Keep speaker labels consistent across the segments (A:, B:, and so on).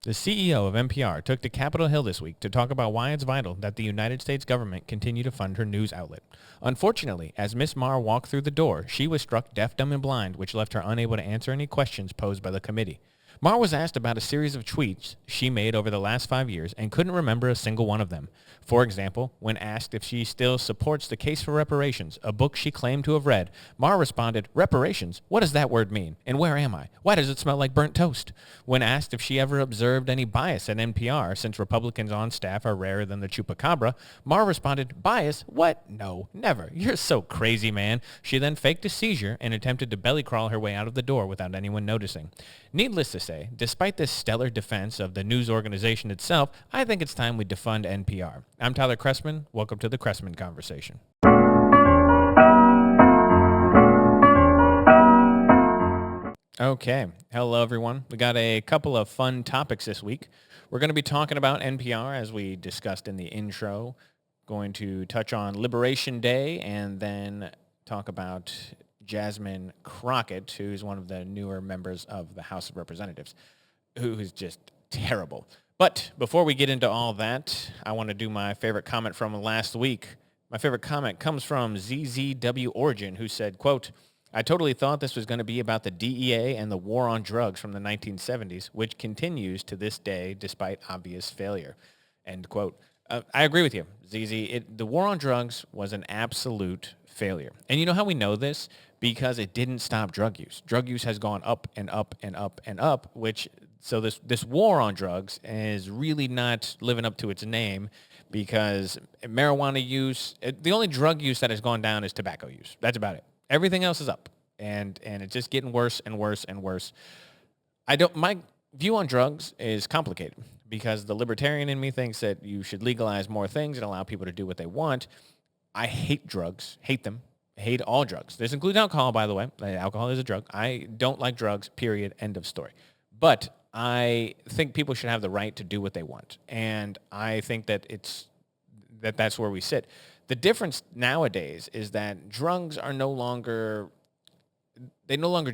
A: The CEO of NPR took to Capitol Hill this week to talk about why it's vital that the United States government continue to fund her news outlet. Unfortunately, as Miss Marr walked through the door, she was struck deaf, dumb, and blind, which left her unable to answer any questions posed by the committee. Marr was asked about a series of tweets she made over the last 5 years and couldn't remember a single one of them. For example, when asked if she still supports the case for reparations, a book she claimed to have read, Marr responded, "Reparations? What does that word mean? And where am I? Why does it smell like burnt toast?" When asked if she ever observed any bias at NPR, since Republicans on staff are rarer than the chupacabra, Marr responded, "Bias? What? No, never. You're so crazy, man." She then faked a seizure and attempted to belly crawl her way out of the door without anyone noticing. Needless to say, despite this stellar defense of the news organization itself, I think it's time we defund NPR. I'm Tyler Chrestman. Welcome to the Chrestman Conversation. Okay. Hello, everyone. We got a couple of fun topics this week. We're going to be talking about NPR, as we discussed in the intro. Going to touch on Liberation Day and then talk about Jasmine Crocket, who's one of the newer members of the House of Representatives, who is just terrible. But before we get into all that, I want to do my favorite comment from last week. My favorite comment comes from ZZW Origin, who said, quote, "I totally thought this was going to be about the DEA and the war on drugs from the 1970s, which continues to this day despite obvious failure." End quote. I agree with you, ZZ. The war on drugs was an absolute failure. And you know how we know this? Because it didn't stop drug use. Drug use has gone up and up and up and up, so this war on drugs is really not living up to its name, because marijuana use, the only drug use that has gone down is tobacco use. That's about it. Everything else is up, and it's just getting worse and worse and worse. My view on drugs is complicated, because the libertarian in me thinks that you should legalize more things and allow people to do what they want. I hate drugs, hate them. Hate all drugs. This includes alcohol, by the way. Alcohol is a drug. I don't like drugs, period, end of story. But I think people should have the right to do what they want. And I think that that's where we sit. The difference nowadays is that drugs are no longer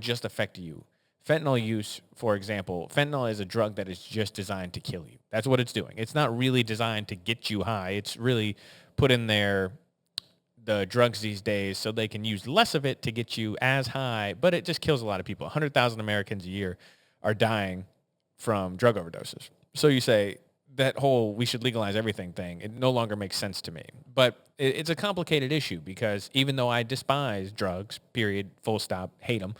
A: just affect you. Fentanyl use, for example, fentanyl is a drug that is just designed to kill you. That's what it's doing. It's not really designed to get you high. It's really put in there the drugs these days so they can use less of it to get you as high, but it just kills a lot of people. 100,000 Americans a year are dying from drug overdoses. So you say that whole "we should legalize everything" thing, it no longer makes sense to me. But it's a complicated issue, because even though I despise drugs, period, full stop, hate them,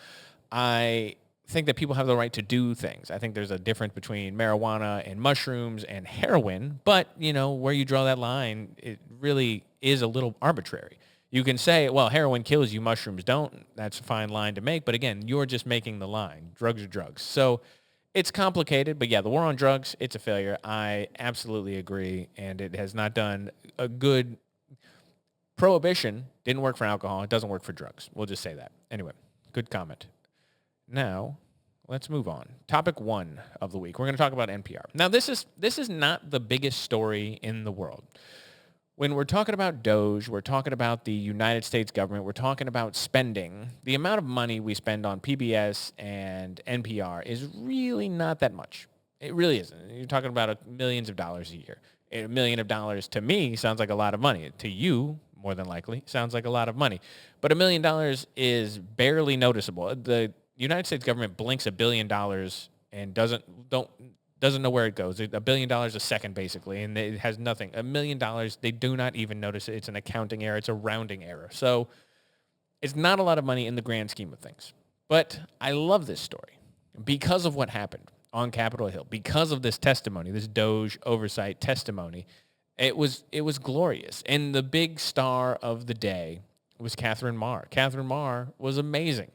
A: I think that people have the right to do things. I think there's a difference between marijuana and mushrooms and heroin, but, where you draw that line, it really is a little arbitrary. You can say, well, heroin kills you, mushrooms don't. That's a fine line to make, but again, you're just making the line. Drugs are drugs. So it's complicated, but yeah, the war on drugs, it's a failure. I absolutely agree, and it has not done a good. Prohibition didn't work for alcohol. It doesn't work for drugs. We'll just say that. Anyway, good comment. Now, let's move on. Topic 1 of the week. We're going to talk about NPR. Now, this is not the biggest story in the world. When we're talking about Doge, we're talking about the United States government, we're talking about spending, the amount of money we spend on PBS and NPR is really not that much. It really isn't. You're talking about millions of dollars a year. $1 million to me sounds like a lot of money. To you, more than likely, sounds like a lot of money. But $1 million is barely noticeable. The United States government blinks $1 billion and doesn't know where it goes. $1 billion a second, basically, and it has nothing. $1 million, they do not even notice it. It's an accounting error. It's a rounding error. So it's not a lot of money in the grand scheme of things. But I love this story because of what happened on Capitol Hill, because of this testimony, this Doge oversight testimony. It was glorious. And the big star of the day was Catherine Marr. Catherine Marr was amazing.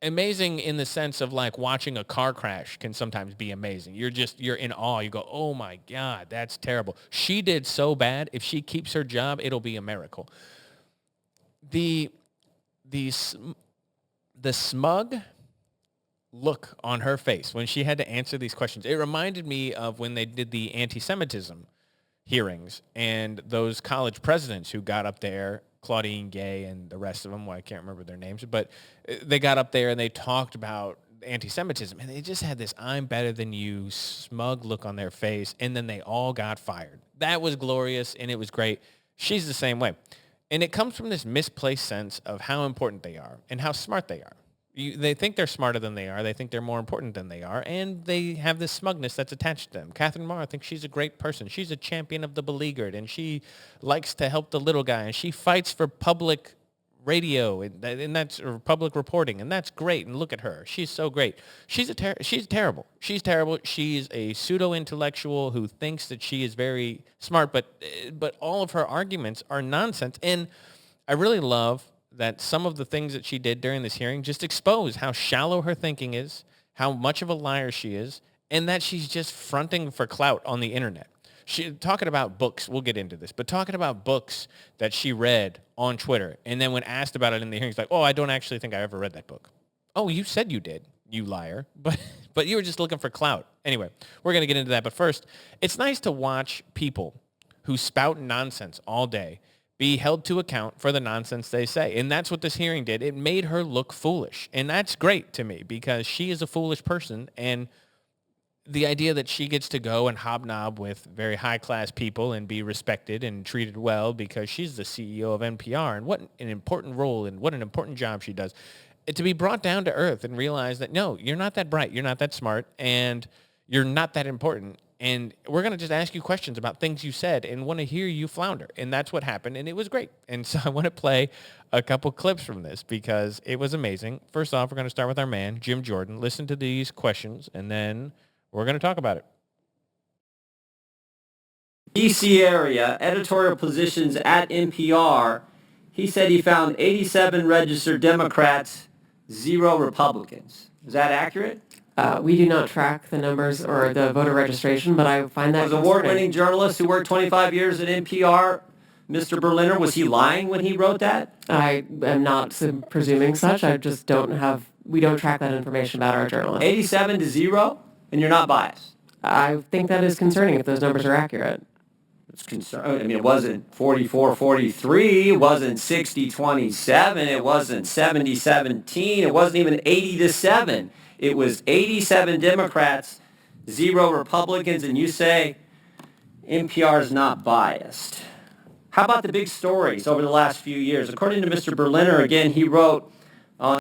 A: Amazing in the sense of, like, watching a car crash can sometimes be amazing. You're in awe. You go, oh my God, that's terrible. She did so bad. If she keeps her job, it'll be a miracle. The smug look on her face when she had to answer these questions, it reminded me of when they did the anti-Semitism hearings and those college presidents who got up there, Claudine Gay and the rest of them, well, I can't remember their names, but they got up there and they talked about anti-Semitism, and they just had this "I'm better than you" smug look on their face, and then they all got fired. That was glorious, and it was great. She's the same way. And it comes from this misplaced sense of how important they are and how smart they are. They think they're smarter than they are. They think they're more important than they are. And they have this smugness that's attached to them. Catherine Marr thinks she's a great person. She's a champion of the beleaguered, and she likes to help the little guy. And she fights for public radio, and that's or public reporting, and that's great. And look at her. She's so great. She's terrible. She's terrible. She's a pseudo-intellectual who thinks that she is very smart, but all of her arguments are nonsense. And I really love that some of the things that she did during this hearing just expose how shallow her thinking is, how much of a liar she is, and that she's just fronting for clout on the internet. She talking about books, we'll get into this, but talking about books that she read on Twitter, and then when asked about it in the hearing, she's like, "Oh, I don't actually think I ever read that book." Oh, you said you did, you liar, but you were just looking for clout. Anyway, we're going to get into that, but first, it's nice to watch people who spout nonsense all day be held to account for the nonsense they say. And that's what this hearing did. It made her look foolish. And that's great to me because she is a foolish person. And the idea that she gets to go and hobnob with very high-class people and be respected and treated well because she's the CEO of NPR, and what an important role and what an important job she does. And to be brought down to earth and realize that, no, you're not that bright, you're not that smart, and you're not that important. And we're going to just ask you questions about things you said and want to hear you flounder. And that's what happened, and it was great. And so I want to play a couple clips from this because it was amazing. First off, we're going to start with our man, Jim Jordan. Listen to these questions, and then we're going to talk about it.
B: D.C. area, editorial positions at NPR. He said he found 87 registered Democrats, 0 Republicans. Is that accurate?
C: We do not track the numbers or the voter registration, but I find that
B: Was award-winning journalist who worked 25 years at NPR, Mr. Berliner, was he lying when he wrote that?
C: I am not presuming such. I just don't have, we don't track that information about our journalists.
B: 87 to 0, and you're not biased?
C: I think that is concerning if those numbers are accurate.
B: It's concern. I mean, it wasn't 44-43, it wasn't 60-27, it wasn't 70-17, it wasn't even 80-7. It was 87 Democrats, 0 Republicans, and you say NPR is not biased. How about the big stories over the last few years? According to Mr. Berliner, again, he wrote on...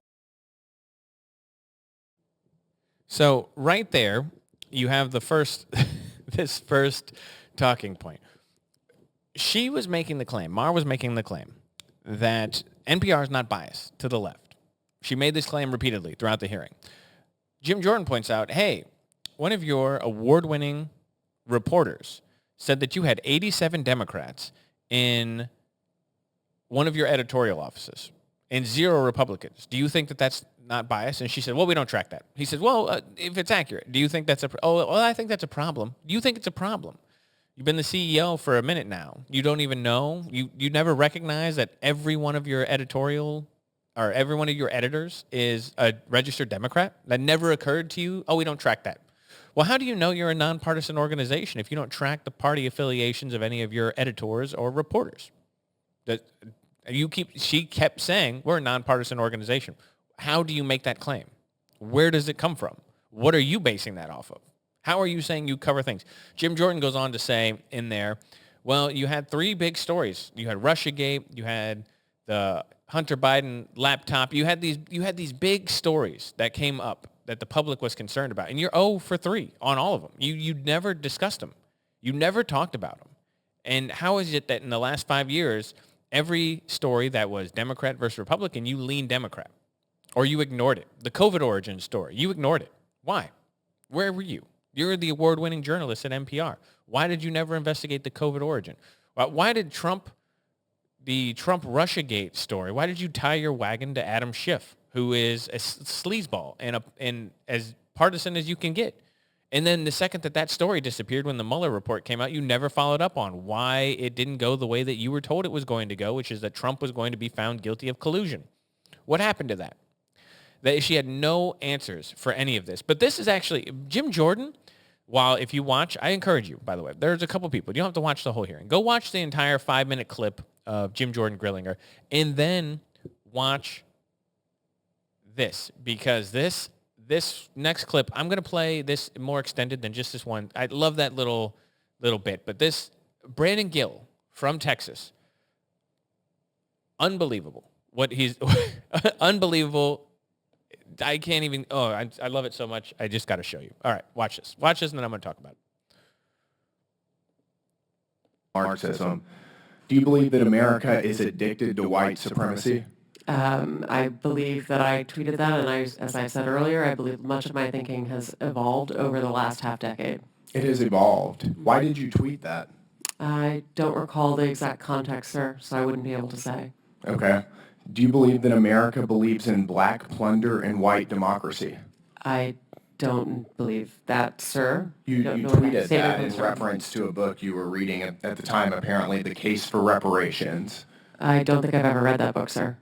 A: So right there, you have the first, this first talking point. She was making the claim, Marr was making the claim, that NPR is not biased to the left. She made this claim repeatedly throughout the hearing. Jim Jordan points out, hey, one of your award-winning reporters said that you had 87 Democrats in one of your editorial offices and 0 Republicans. Do you think that that's not biased? And she said, well, we don't track that. He said, well, if it's accurate, do you think that's I think that's a problem. Do you think it's a problem? You've been the CEO for a minute now. You don't even know. You never recognize that every one of your editorial or every one of your editors is a registered Democrat? That never occurred to you? Oh, we don't track that. Well, how do you know you're a nonpartisan organization if you don't track the party affiliations of any of your editors or reporters? She kept saying, we're a nonpartisan organization. How do you make that claim? Where does it come from? What are you basing that off of? How are you saying you cover things? Jim Jordan goes on to say in there, well, you had 3 big stories. You had Russiagate, you had the Hunter Biden laptop. You had these big stories that came up that the public was concerned about, and you're 0 for 3 on all of them. You never discussed them. You never talked about them. And how is it that in the last 5 years, every story that was Democrat versus Republican, you leaned Democrat, or you ignored it? The COVID origin story, you ignored it. Why? Where were you? You're the award-winning journalist at NPR. Why did you never investigate the COVID origin? Why did the Trump Russiagate story, why did you tie your wagon to Adam Schiff, who is a sleazeball and as partisan as you can get? And then the second that story disappeared when the Mueller report came out, you never followed up on why it didn't go the way that you were told it was going to go, which is that Trump was going to be found guilty of collusion. What happened to that? That she had no answers for any of this. But this is actually, Jim Jordan, while if you watch, I encourage you, by the way, there's a couple people. You don't have to watch the whole hearing. Go watch the entire 5-minute clip of Jim Jordan grilling her, and then watch this, because this This next clip, I'm going to play this more extended than just this one. I love that little bit, but this Brandon Gill from Texas, unbelievable. What he's unbelievable. I can't even. Oh, I love it so much. I just got to show you. All right, watch this. Watch this, and then I'm going to talk about it.
D: Marxism. Do you believe that America is addicted to white supremacy?
C: I believe that I tweeted that, and as I said earlier, I believe much of my thinking has evolved over the last half decade.
D: It has evolved. Why did you tweet that?
C: I don't recall the exact context, sir, so I wouldn't be able to say.
D: Okay. Do you believe that America believes in black plunder and white democracy?
C: I don't believe that, sir.
D: You
C: Don't know where
D: tweeted
C: statement
D: that in
C: comes from.
D: reference to a book you were reading at the time, apparently, The Case for Reparations.
C: I don't think I've ever read that book, sir.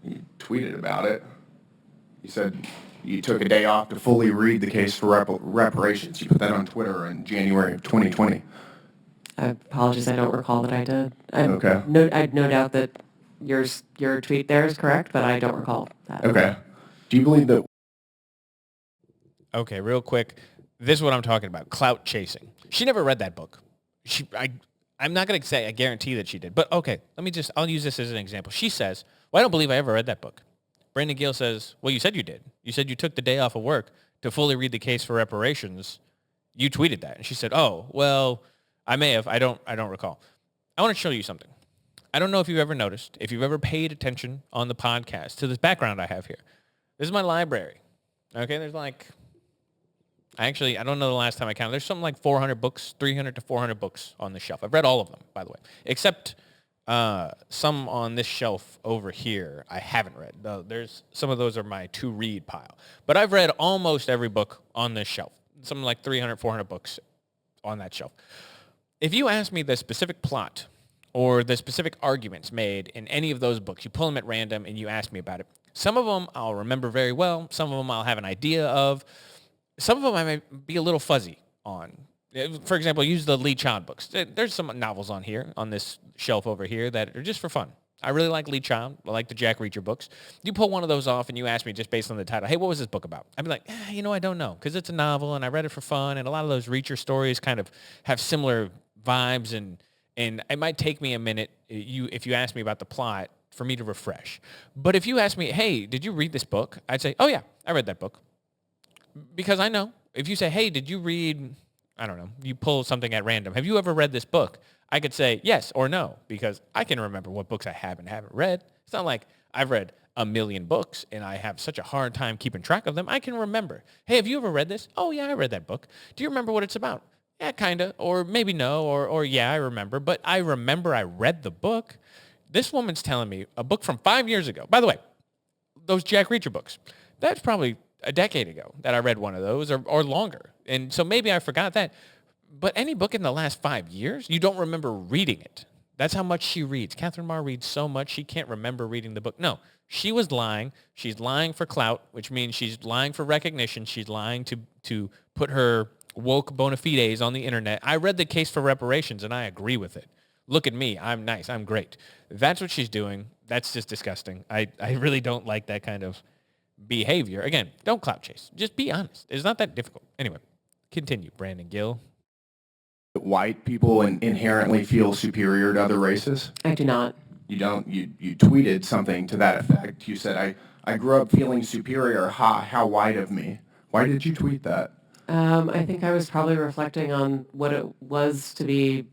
D: You tweeted about it. You said you took a day off to fully read The Case for Reparations. You put that on Twitter in January of 2020.
C: Apologies, I don't recall that I did.
D: Okay.
C: I have no doubt that your tweet there is correct, but I don't recall that.
D: Okay. Do you believe that...
A: Okay, real quick. This is what I'm talking about. Clout chasing. She never read that book. I'm not going to say I guarantee that she did. But okay, I'll use this as an example. She says, well, I don't believe I ever read that book. Brandon Gill says, well, you said you did. You said you took the day off of work to fully read The Case for Reparations. You tweeted that. And she said, oh, well, I may have. I don't recall. I want to show you something. I don't know if you've ever noticed, if you've ever paid attention on the podcast to this background I have here. This is my library. Okay, there's I don't know the last time I counted. There's something like 400 books, 300 to 400 books on the shelf. I've read all of them, by the way, except some on this shelf over here I haven't read. There's some of those are my to-read pile. But I've read almost every book on this shelf, something like 300, 400 books on that shelf. If you ask me the specific plot or the specific arguments made in any of those books, you pull them at random and you ask me about it. Some of them I'll remember very well. Some of them I'll have an idea of. Some of them I may be a little fuzzy on. For example, use the Lee Child books. There's some novels on here, on this shelf over here, that are just for fun. I really like Lee Child. I like the Jack Reacher books. You pull one of those off and you ask me just based on the title, hey, what was this book about? I'd be like, I don't know, because it's a novel and I read it for fun, and a lot of those Reacher stories kind of have similar vibes, and it might take me a minute, if you ask me about the plot, for me to refresh. But if you ask me, hey, did you read this book? I'd say, oh yeah, I read that book. Because I know. If you say, hey, did you read, I don't know, you pull something at random, have you ever read this book? I could say yes or no, because I can remember what books I have and haven't read. It's not like I've read a million books and I have such a hard time keeping track of them. I can remember. Hey, have you ever read this? Oh yeah, I read that book. Do you remember what it's about? Yeah, kind of. Or maybe no, or yeah, I remember. But I remember I read the book. This woman's telling me a book from 5 years ago. By the way, those Jack Reacher books, that's probably a decade ago that I read one of those, or longer. And so maybe I forgot that. But any book in the last 5 years, you don't remember reading it. That's how much she reads. Catherine Marr reads so much, she can't remember reading the book. No, she was lying. She's lying for clout, which means she's lying for recognition. She's lying to put her woke bona fides on the internet. I read The Case for Reparations, and I agree with it. Look at me. I'm nice. I'm great. That's what she's doing. That's just disgusting. I really don't like that kind of behavior. Again, don't clout chase. Just be honest. It's not that difficult. Anyway, continue, Brandon Gill.
D: White people inherently feel superior to other races?
C: I do not.
D: You don't? You tweeted something to that effect. You said, I grew up feeling superior. Ha, how white of me. Why did you tweet that?
C: I think I was probably reflecting on what it was to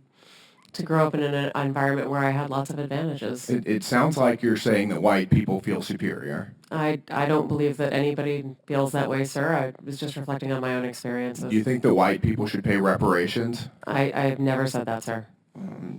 C: grow up in an environment where I had lots of advantages.
D: It sounds like you're saying that white people feel superior.
C: I don't believe that anybody feels that way, sir. I was just reflecting on my own experiences.
D: Do you think that white people should pay reparations?
C: I've never said that, sir.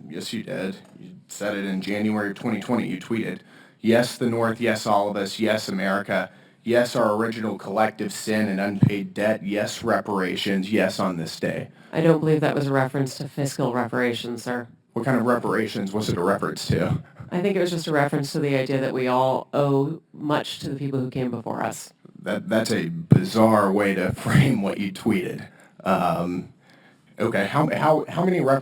D: Yes, you did. You said it in January of 2020. You tweeted, yes, the North, yes, all of us, yes, America, yes, our original collective sin and unpaid debt, yes, reparations, yes, on this day.
C: I don't believe that was a reference to fiscal reparations, sir.
D: What kind of reparations was it a reference to?
C: I think it was just a reference to the idea that we all owe much to the people who came before us.
D: That's a bizarre way to frame what you tweeted. Okay, how many
A: All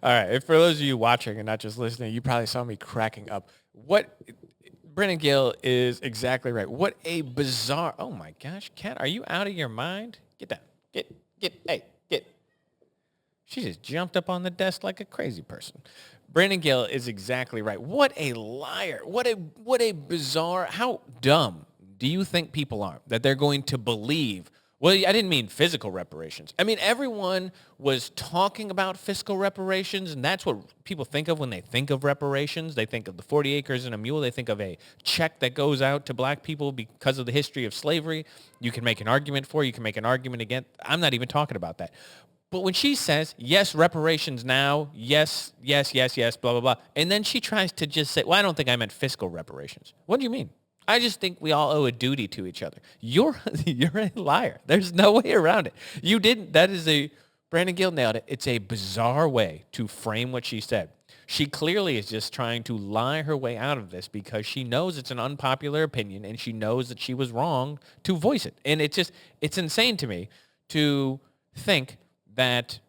A: right, for those of you watching and not just listening, you probably saw me cracking up. Brennan Gill is exactly right. What a bizarre... Oh, my gosh. Kat, are you out of your mind? Get down. Get. She just jumped up on the desk like a crazy person. Brennan Gill is exactly right. What a liar. What a bizarre... How dumb do you think people are that they're going to believe... Well, I didn't mean physical reparations. I mean, everyone was talking about fiscal reparations, and that's what people think of when they think of reparations. They think of the 40 acres and a mule. They think of a check that goes out to black people because of the history of slavery. You can make an argument for, you can make an argument against. I'm not even talking about that. But when she says, yes, reparations now, yes, blah, blah, blah, and then she tries to just say, well, I don't think I meant fiscal reparations. What do you mean? I just think we all owe a duty to each other. You're a liar. There's no way around it. You didn't. Brandon Gill nailed it. It's a bizarre way to frame what she said. She clearly is just trying to lie her way out of this because she knows it's an unpopular opinion and she knows that she was wrong to voice it. And it's insane to me to think that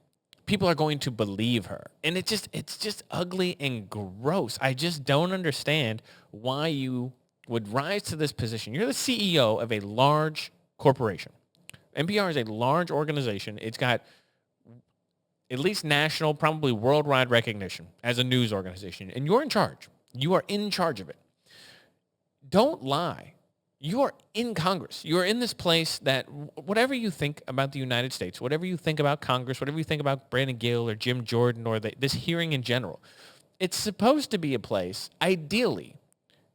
A: people are going to believe her. And it's just ugly and gross. I just don't understand why you would rise to this position. You're the CEO of a large corporation. NPR is a large organization. It's got at least national, probably worldwide recognition as a news organization. And you're in charge. You are in charge of it. Don't lie. You are in Congress. You are in this place that whatever you think about the United States, whatever you think about Congress, whatever you think about Brandon Gill or Jim Jordan or this hearing in general, it's supposed to be a place, ideally,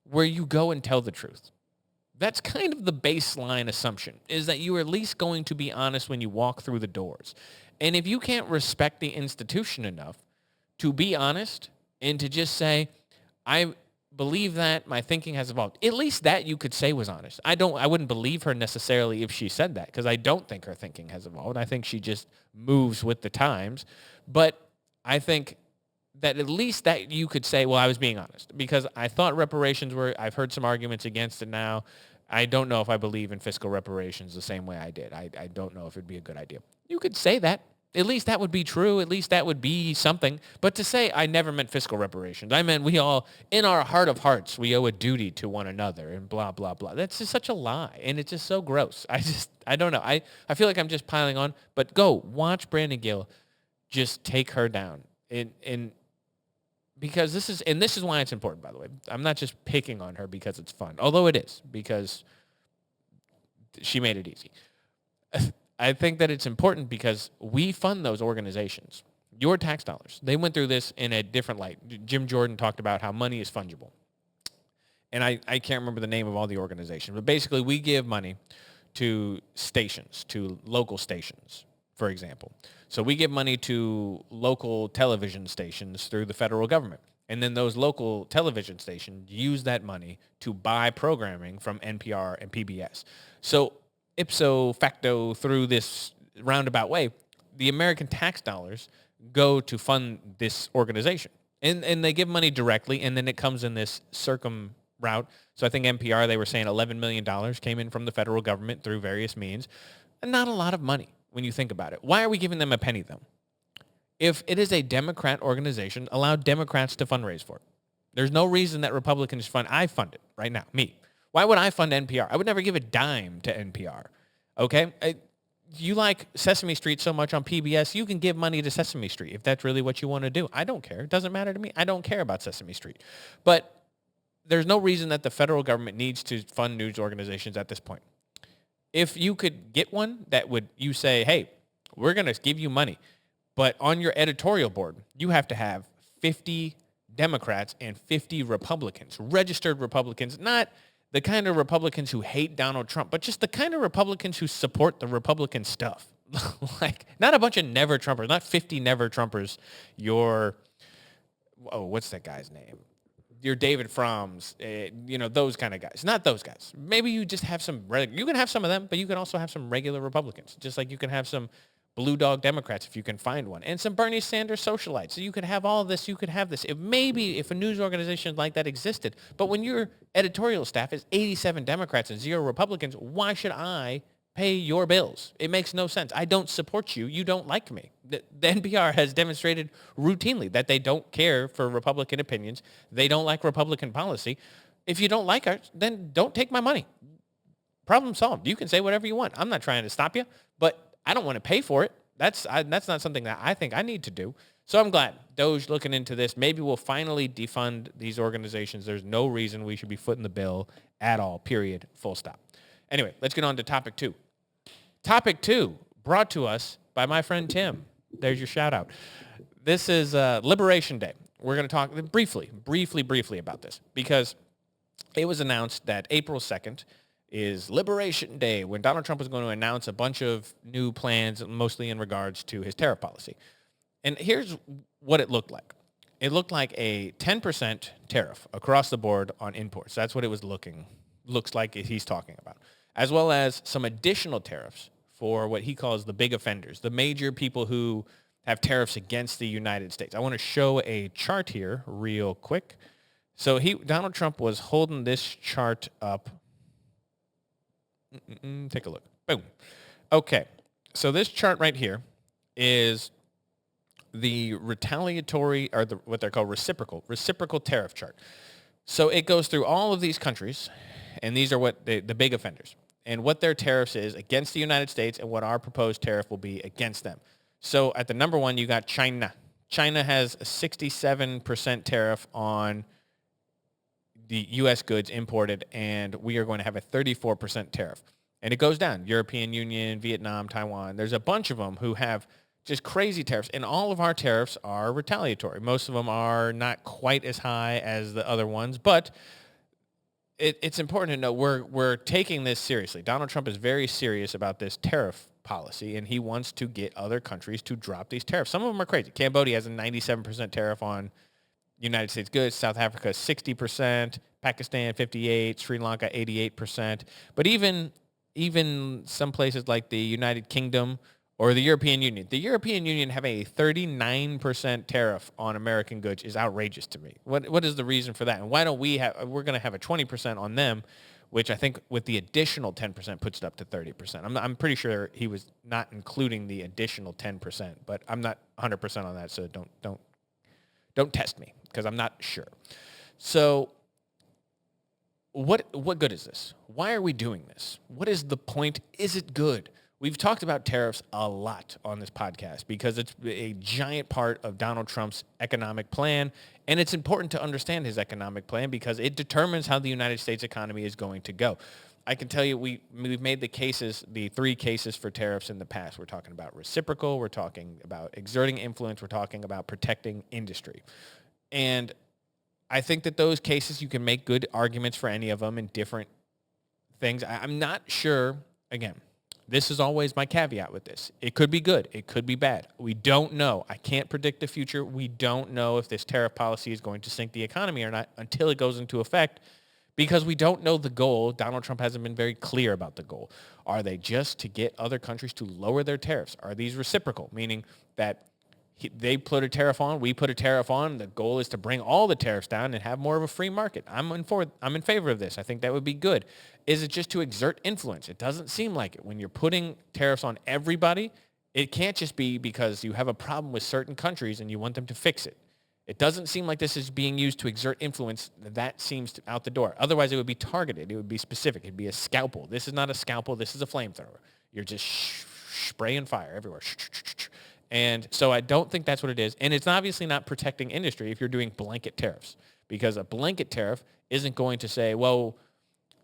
A: where you go and tell the truth. That's kind of the baseline assumption, is that you are at least going to be honest when you walk through the doors. And if you can't respect the institution enough to be honest and to just say, I believe that my thinking has evolved, at least that you could say was honest. I wouldn't believe her necessarily if she said that, because I don't think her thinking has evolved. I think she just moves with the times. But I think that at least that you could say, well, I was being honest, because I thought reparations I've heard some arguments against it now. I don't know if I believe in fiscal reparations the same way I did. I don't know if it'd be a good idea. You could say that. At least that would be true. At least that would be something. But to say I never meant fiscal reparations, I meant we all, in our heart of hearts, we owe a duty to one another and blah, blah, blah. That's just such a lie. And it's just so gross. I don't know. I feel like I'm just piling on. But go watch Brandon Gill just take her down. Because this is why it's important, by the way. I'm not just picking on her because it's fun, although it is, because she made it easy. I think that it's important because we fund those organizations. Your tax dollars. They went through this in a different light. Jim Jordan talked about how money is fungible. And I can't remember the name of all the organizations, but basically we give money to stations, to local stations, for example. So we give money to local television stations through the federal government. And then those local television stations use that money to buy programming from NPR and PBS. So ipso facto, through this roundabout way, the American tax dollars go to fund this organization. And they give money directly, and then it comes in this circum route. So I think NPR, they were saying $11 million came in from the federal government through various means. And not a lot of money when you think about it. Why are we giving them a penny, though? If it is a Democrat organization, allow Democrats to fundraise for it. There's no reason that Republicans fund. I fund it right now, me. Why would I fund NPR? I would never give a dime to NPR, okay? You like Sesame Street so much on PBS, you can give money to Sesame Street if that's really what you want to do. I don't care. It doesn't matter to me. I don't care about Sesame Street. But there's no reason that the federal government needs to fund news organizations at this point. If you could get one that would, you say, hey, we're going to give you money, but on your editorial board, you have to have 50 Democrats and 50 Republicans, registered Republicans, not the kind of Republicans who hate Donald Trump, but just the kind of Republicans who support the Republican stuff. Like, not a bunch of never Trumpers, not 50 never Trumpers. What's that guy's name? Your David Fromms, those kind of guys. Not those guys. Maybe you just have some, you can have some of them, but you can also have some regular Republicans, just like you can have some blue dog Democrats if you can find one, and some Bernie Sanders socialites. So you could have all this, you could have this. If a news organization like that existed, but when your editorial staff is 87 Democrats and 0 Republicans, why should I pay your bills? It makes no sense. I don't support you. You don't like me. The NPR has demonstrated routinely that they don't care for Republican opinions. They don't like Republican policy. If you don't like it, then don't take my money. Problem solved. You can say whatever you want. I'm not trying to stop you, but I don't want to pay for it. That's not something that I think I need to do. So I'm glad Doge looking into this. Maybe we'll finally defund these organizations. There's no reason we should be footing the bill at all, period, full stop. Anyway, let's get on to topic 2. Topic 2 brought to us by my friend Tim. There's your shout out. This is Liberation Day. We're going to talk briefly about this because it was announced that April 2nd is Liberation Day when Donald Trump was going to announce a bunch of new plans, mostly in regards to his tariff policy. And here's what it looked like. It looked like a 10% tariff across the board on imports. That's what it looks like he's talking about, as well as some additional tariffs for what he calls the big offenders, the major people who have tariffs against the United States. I want to show a chart here real quick. So Donald Trump was holding this chart up. Take a look. Boom. Okay. So this chart right here is the retaliatory, or what they're called reciprocal tariff chart. So it goes through all of these countries, and these are what the big offenders, and what their tariffs is against the United States and what our proposed tariff will be against them. So at the number 1, you got China. China has a 67% tariff on the U.S. goods imported, and we are going to have a 34% tariff. And it goes down. European Union, Vietnam, Taiwan. There's a bunch of them who have just crazy tariffs, and all of our tariffs are retaliatory. Most of them are not quite as high as the other ones, but it's important to know we're taking this seriously. Donald Trump is very serious about this tariff policy, and he wants to get other countries to drop these tariffs. Some of them are crazy. Cambodia has a 97% tariff on United States goods. South Africa 60%, Pakistan 58%, Sri Lanka 88%. But even some places like the United Kingdom or the European Union. The European Union having a 39% tariff on American goods is outrageous to me. What is the reason for that? And why don't we're going to have a 20% on them, which I think with the additional 10% puts it up to 30%. I'm pretty sure he was not including the additional 10%, but I'm not 100% on that, so don't test me because I'm not sure. So what good is this? Why are we doing this? What is the point? Is it good? We've talked about tariffs a lot on this podcast because it's a giant part of Donald Trump's economic plan, and it's important to understand his economic plan because it determines how the United States economy is going to go. I can tell you we've made the 3 cases for tariffs in the past. We're talking about reciprocal, we're talking about exerting influence, we're talking about protecting industry. And I think that those cases, you can make good arguments for any of them in different things. I'm not sure, again, this is always my caveat with this. It could be good. It could be bad. We don't know. I can't predict the future. We don't know if this tariff policy is going to sink the economy or not until it goes into effect because we don't know the goal. Donald Trump hasn't been very clear about the goal. Are they just to get other countries to lower their tariffs? Are these reciprocal, meaning that they put a tariff on, we put a tariff on. The goal is to bring all the tariffs down and have more of a free market. I'm in favor of this. I think that would be good. Is it just to exert influence? It doesn't seem like it. When you're putting tariffs on everybody, it can't just be because you have a problem with certain countries and you want them to fix it. It doesn't seem like this is being used to exert influence. That seems out the door. Otherwise, it would be targeted. It would be specific. It'd be a scalpel. This is not a scalpel. This is a flamethrower. You're just spraying fire everywhere. And so I don't think that's what it is. And it's obviously not protecting industry if you're doing blanket tariffs, because a blanket tariff isn't going to say, well,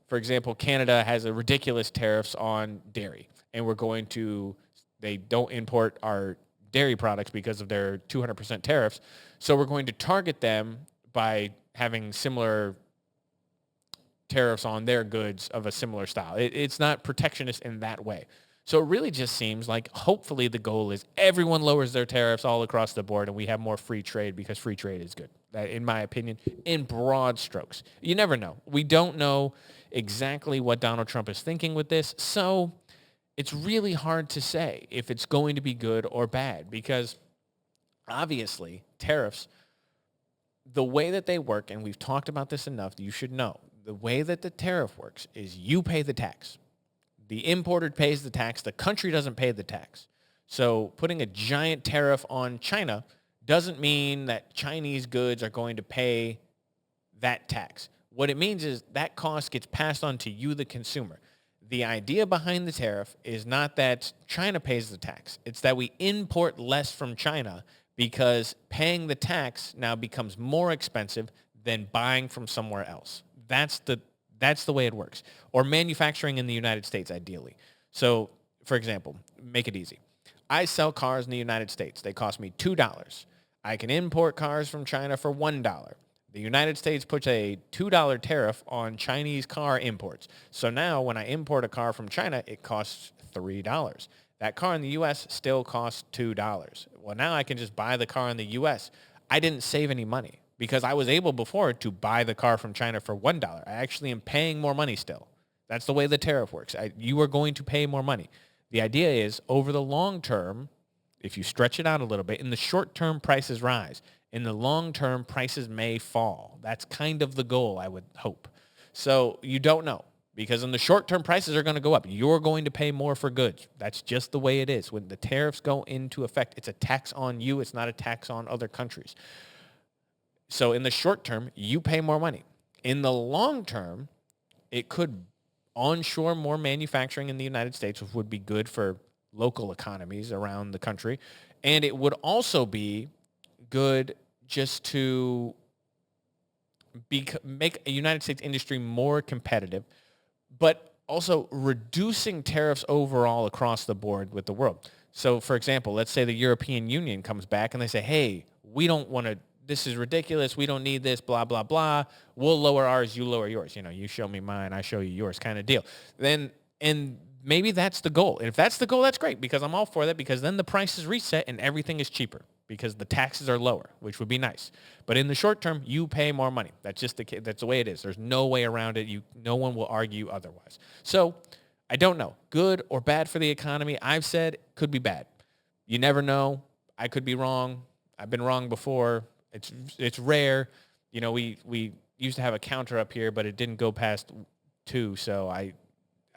A: for example, Canada has a ridiculous tariffs on dairy, and they don't import our dairy products because of their 200% tariffs. So we're going to target them by having similar tariffs on their goods of a similar style. It's not protectionist in that way. So it really just seems like hopefully the goal is everyone lowers their tariffs all across the board and we have more free trade because free trade is good, in my opinion, in broad strokes. You never know. We don't know exactly what Donald Trump is thinking with this, so it's really hard to say if it's going to be good or bad because obviously tariffs, the way that they work, and we've talked about this enough, you should know, the way that the tariff works is you pay the tax. The importer pays the tax. The country doesn't pay the tax. So putting a giant tariff on China doesn't mean that Chinese goods are going to pay that tax. What it means is that cost gets passed on to you, the consumer. The idea behind the tariff is not that China pays the tax. It's that we import less from China because paying the tax now becomes more expensive than buying from somewhere else. That's the way it works. Or manufacturing in the United States, ideally. So, for example, make it easy. I sell cars in the United States. They cost me $2. I can import cars from China for $1. The United States puts a $2 tariff on Chinese car imports. So now when I import a car from China, it costs $3. That car in the U.S. still costs $2. Well, now I can just buy the car in the U.S. I didn't save any money because I was able before to buy the car from China for $1. I actually am paying more money still. That's the way the tariff works. You are going to pay more money. The idea is over the long term, if you stretch it out a little bit, in the short term, prices rise. In the long term, prices may fall. That's kind of the goal, I would hope. So you don't know because in the short term, prices are going to go up. You're going to pay more for goods. That's just the way it is. When the tariffs go into effect, it's a tax on you. It's not a tax on other countries. So in the short term, you pay more money. In the long term, it could onshore more manufacturing in the United States, which would be good for local economies around the country. And it would also be good just to make a United States industry more competitive, but also reducing tariffs overall across the board with the world. So, for example, let's say the European Union comes back and they say, hey, we don't want to, this is ridiculous, we don't need this, blah, blah, blah. We'll lower ours, you lower yours. You know, you show me mine, I show you yours kind of deal. Then, and maybe that's the goal. And if that's the goal, that's great because I'm all for that because then the price is reset and everything is cheaper because the taxes are lower, which would be nice. But in the short term, you pay more money. That's just that's the way it is. There's no way around it. No one will argue otherwise. So I don't know. Good or bad for the economy? I've said could be bad. You never know. I could be wrong. I've been wrong before. It's rare. You know, we used to have a counter up here, but it didn't go past 2, so I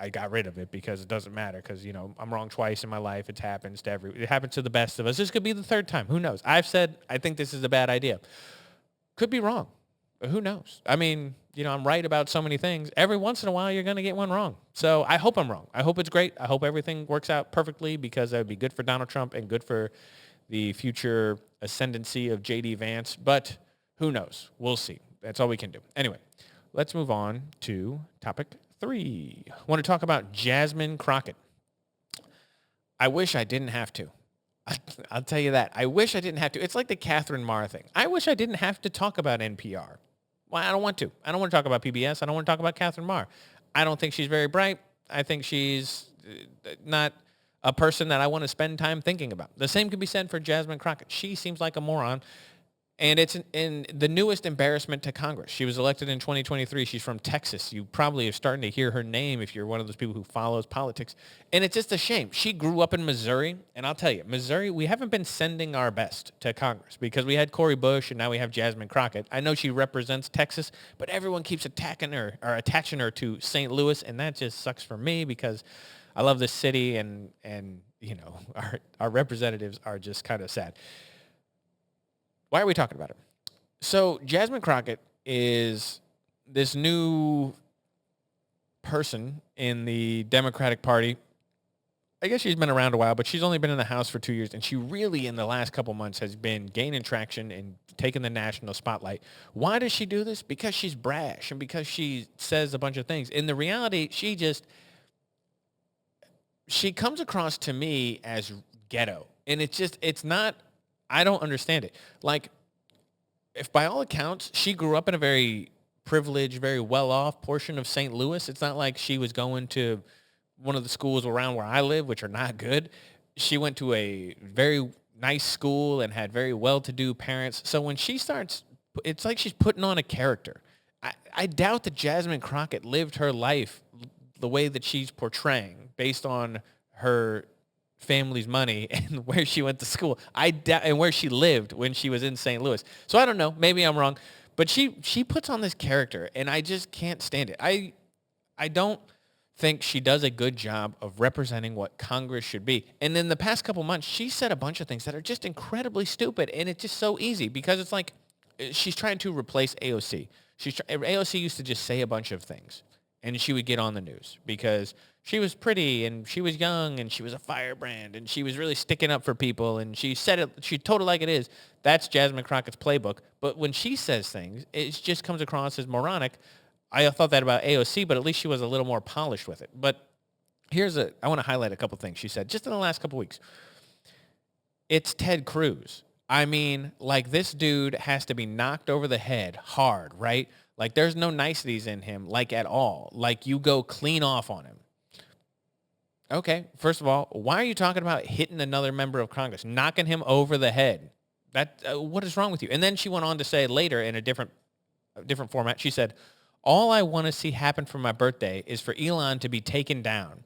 A: got rid of it because it doesn't matter because, you know, I'm wrong twice in my life. It happens to the best of us. This could be the 3rd time. Who knows? I've said I think this is a bad idea. Could be wrong. But who knows? I mean, you know, I'm right about so many things. Every once in a while, you're going to get one wrong. So I hope I'm wrong. I hope it's great. I hope everything works out perfectly because that would be good for Donald Trump and good for the future ascendancy of J.D. Vance. But who knows? We'll see. That's all we can do. Anyway, let's move on to topic 3. I want to talk about Jasmine Crocket. I wish I didn't have to. I'll tell you that. I wish I didn't have to. It's like the Catherine Marr thing. I wish I didn't have to talk about NPR. Well, I don't want to. I don't want to talk about PBS. I don't want to talk about Catherine Marr. I don't think she's very bright. I think she's not a person that I want to spend time thinking about. The same could be said for Jasmine Crocket. She seems like a moron. And it's in the newest embarrassment to Congress. She was elected in 2023. She's from Texas. You probably are starting to hear her name if you're one of those people who follows politics. And it's just a shame. She grew up in Missouri. And I'll tell you, Missouri, we haven't been sending our best to Congress because we had Cori Bush and now we have Jasmine Crocket. I know she represents Texas, but everyone keeps attaching her to St. Louis. And that just sucks for me because I love this city and you know, our representatives are just kind of sad. Why are we talking about her? So Jasmine Crocket is this new person in the Democratic Party. I guess she's been around a while, but she's only been in the House for 2 years, and she really, in the last couple months, has been gaining traction and taking the national spotlight. Why does she do this? Because she's brash and because she says a bunch of things. In the reality, she comes across to me as ghetto, and it's not. I don't understand it. Like, if by all accounts, she grew up in a very privileged, very well-off portion of St. Louis, it's not like she was going to one of the schools around where I live, which are not good. She went to a very nice school and had very well-to-do parents. So when she starts, it's like she's putting on a character. I doubt that Jasmine Crocket lived her life the way that she's portraying based on her family's money and where she went to school. And where she lived when she was in St. Louis. So I don't know. Maybe I'm wrong. But she puts on this character, and I just can't stand it. I don't think she does a good job of representing what Congress should be. And in the past couple months, she said a bunch of things that are just incredibly stupid, and it's just so easy because it's like she's trying to replace AOC. AOC used to just say a bunch of things, and she would get on the news because she was pretty and she was young and she was a firebrand and she was really sticking up for people and she said it, she told it like it is. That's Jasmine Crockett's playbook. But when she says things, it just comes across as moronic. I thought that about AOC, but at least she was a little more polished with it. But I want to highlight a couple things she said just in the last couple weeks. It's Ted Cruz. I mean, like, this dude has to be knocked over the head hard, right? Like, there's no niceties in him, like, at all. Like, you go clean off on him. Okay, first of all, why are you talking about hitting another member of Congress, knocking him over the head? What is wrong with you? And then she went on to say later in a different format, she said, all I want to see happen for my birthday is for Elon to be taken down.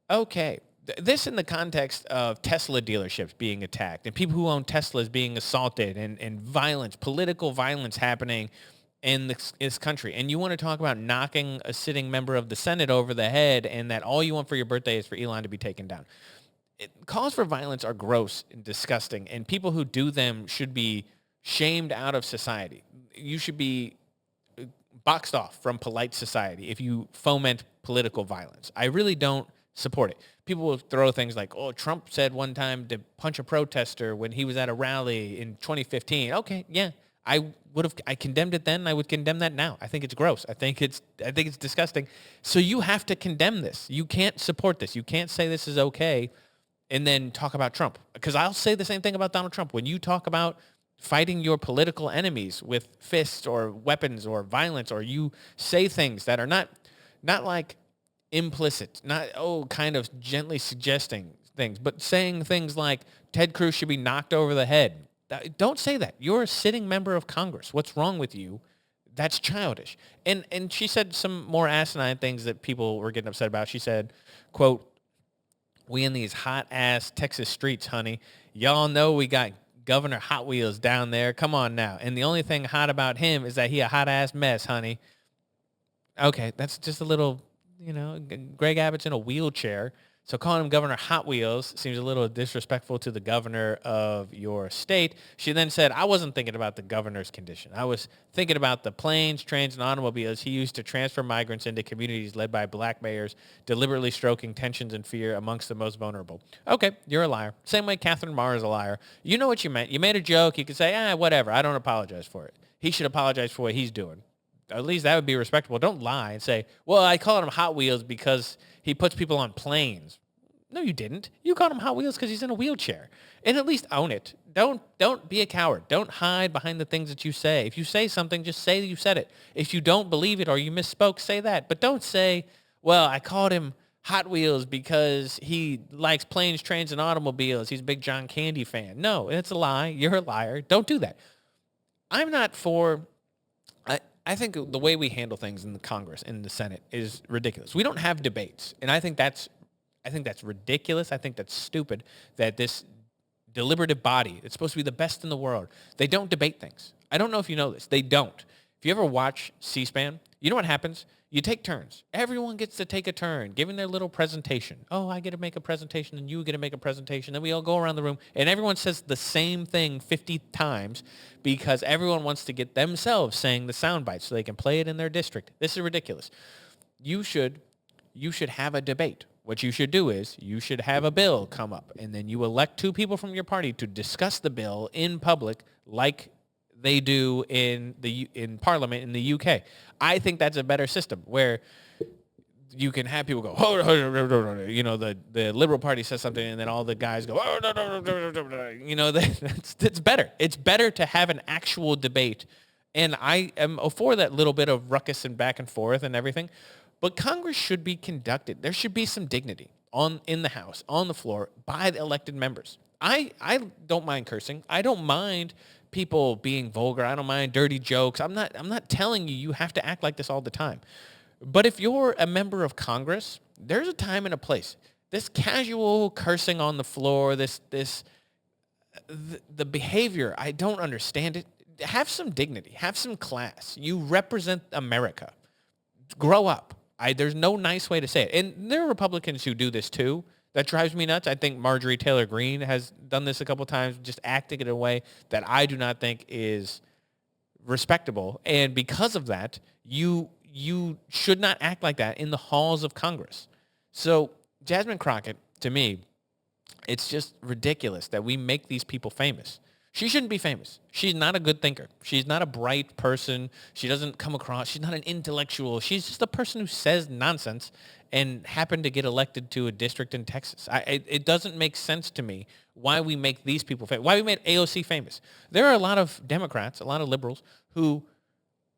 A: Okay, this in the context of Tesla dealerships being attacked and people who own Teslas being assaulted and violence, political violence happening in this country. And you want to talk about knocking a sitting member of the Senate over the head and that all you want for your birthday is for Elon to be taken down. Calls for violence are gross and disgusting, and people who do them should be shamed out of society. You should be boxed off from polite society if you foment political violence. I really don't support it. People will throw things like, oh, Trump said one time to punch a protester when he was at a rally in 2015. Okay, yeah. I condemned it then. I would condemn that now. I think it's gross. I think it's disgusting. So you have to condemn this. You can't support this. You can't say this is okay and then talk about Trump. Because I'll say the same thing about Donald Trump. When you talk about fighting your political enemies with fists or weapons or violence, or you say things that are not like implicit, not kind of gently suggesting things, but saying things like Ted Cruz should be knocked over the head. Don't say that. You're a sitting member of Congress. What's wrong with you? That's childish. And she said some more asinine things that people were getting upset about. She said, quote, we in these hot-ass Texas streets, honey. Y'all know we got Governor Hot Wheels down there. Come on now. And the only thing hot about him is that he a hot-ass mess, honey. Okay, that's just a little, Greg Abbott's in a wheelchair. So calling him Governor Hot Wheels seems a little disrespectful to the governor of your state. She then said, I wasn't thinking about the governor's condition. I was thinking about the planes, trains, and automobiles he used to transfer migrants into communities led by black mayors, deliberately stroking tensions and fear amongst the most vulnerable. Okay, you're a liar. Same way Catherine Maher is a liar. You know what you meant. You made a joke. You could say, whatever. I don't apologize for it. He should apologize for what he's doing. At least that would be respectable. Don't lie and say, well, I called him Hot Wheels because he puts people on planes. No, you didn't. You called him Hot Wheels because he's in a wheelchair. And at least own it. Don't be a coward. Don't hide behind the things that you say. If you say something, just say you said it. If you don't believe it or you misspoke, say that. But don't say, well, I called him Hot Wheels because he likes planes, trains, and automobiles. He's a big John Candy fan. No, it's a lie. You're a liar. Don't do that. I'm not for... I think the way we handle things in the Congress, in the Senate, is ridiculous. We don't have debates, and I think that's ridiculous. I think that's stupid that this deliberative body, it's supposed to be the best in the world, they don't debate things. I don't know if you know this. They don't. If you ever watch C-SPAN, you know what happens? You take turns. Everyone gets to take a turn, giving their little presentation. Oh, I get to make a presentation, and you get to make a presentation. Then we all go around the room, and everyone says the same thing 50 times because everyone wants to get themselves saying the sound bites so they can play it in their district. This is ridiculous. You should have a debate. What you should do is you should have a bill come up, and then you elect two people from your party to discuss the bill in public like they do in Parliament in the UK. I think that's a better system where you can have people go, the Liberal Party says something, and then all the guys go, that's better. It's better to have an actual debate, and I am for that little bit of ruckus and back and forth and everything. But Congress should be conducted. There should be some dignity in the House, on the floor, by the elected members. I don't mind cursing. I don't mind people being vulgar. I don't mind dirty jokes. I'm not telling you have to act like this all the time. But if you're a member of Congress, there's a time and a place. This casual cursing on the floor, the behavior, I don't understand it. Have some dignity. Have some class. You represent America. Grow up. There's no nice way to say it. And there are Republicans who do this too. That drives me nuts. I think Marjorie Taylor Greene has done this a couple times, just acting in a way that I do not think is respectable. And because of that, you should not act like that in the halls of Congress. So Jasmine Crocket, to me, it's just ridiculous that we make these people famous. She shouldn't be famous. She's not a good thinker. She's not a bright person. She doesn't come across. She's not an intellectual. She's just a person who says nonsense and happened to get elected to a district in Texas. It doesn't make sense to me why we make these people famous, why we made AOC famous. There are a lot of Democrats, a lot of liberals who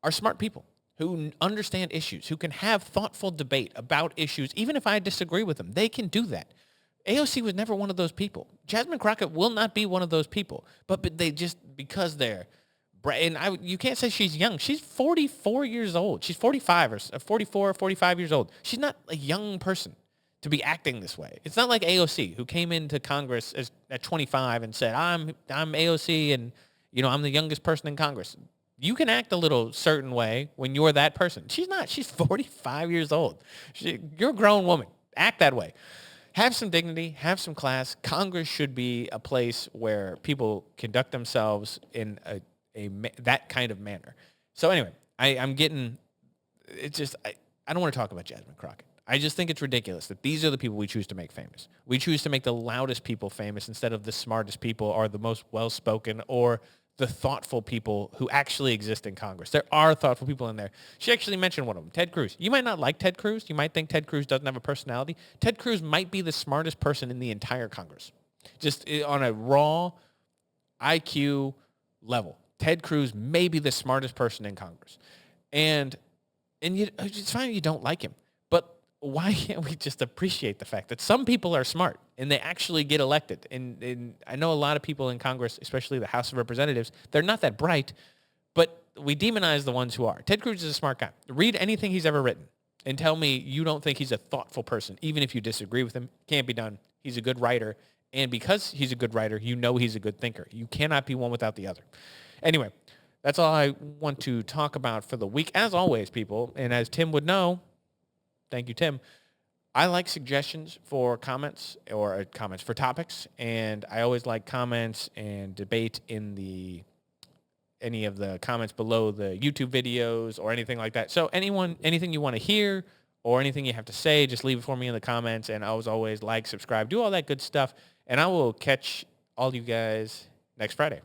A: are smart people, who understand issues, who can have thoughtful debate about issues. Even if I disagree with them, they can do that. AOC was never one of those people. Jasmine Crocket will not be one of those people. But they just, because they're, and you can't say she's young. She's 44 years old. She's 45 or 44, 45 years old. She's not a young person to be acting this way. It's not like AOC, who came into Congress at 25 and said, I'm AOC and, I'm the youngest person in Congress. You can act a little certain way when you're that person. She's not. She's 45 years old. You're a grown woman. Act that way. Have some dignity, have some class. Congress should be a place where people conduct themselves in that kind of manner. So anyway, I'm getting, it's just, I don't want to talk about Jasmine Crocket. I just think it's ridiculous that these are the people we choose to make famous. We choose to make the loudest people famous instead of the smartest people or the most well-spoken or the thoughtful people who actually exist in Congress. There are thoughtful people in there. She actually mentioned one of them, Ted Cruz. You might not like Ted Cruz. You might think Ted Cruz doesn't have a personality. Ted Cruz might be the smartest person in the entire Congress. Just on a raw IQ level. Ted Cruz may be the smartest person in Congress. And it's fine if you don't like him. But why can't we just appreciate the fact that some people are smart and they actually get elected? And I know a lot of people in Congress, especially the House of Representatives, they're not that bright, but we demonize the ones who are. Ted Cruz is a smart guy. Read anything he's ever written and tell me you don't think he's a thoughtful person, even if you disagree with him. Can't be done. He's a good writer. And because he's a good writer, he's a good thinker. You cannot be one without the other. Anyway, that's all I want to talk about for the week. As always, people, and as Tim would know, thank you, Tim, I like suggestions for comments or comments for topics, and I always like comments and debate in any of the comments below the YouTube videos or anything like that. So anything you want to hear or anything you have to say, just leave it for me in the comments, and I was always like, subscribe, do all that good stuff, and I will catch all you guys next Friday.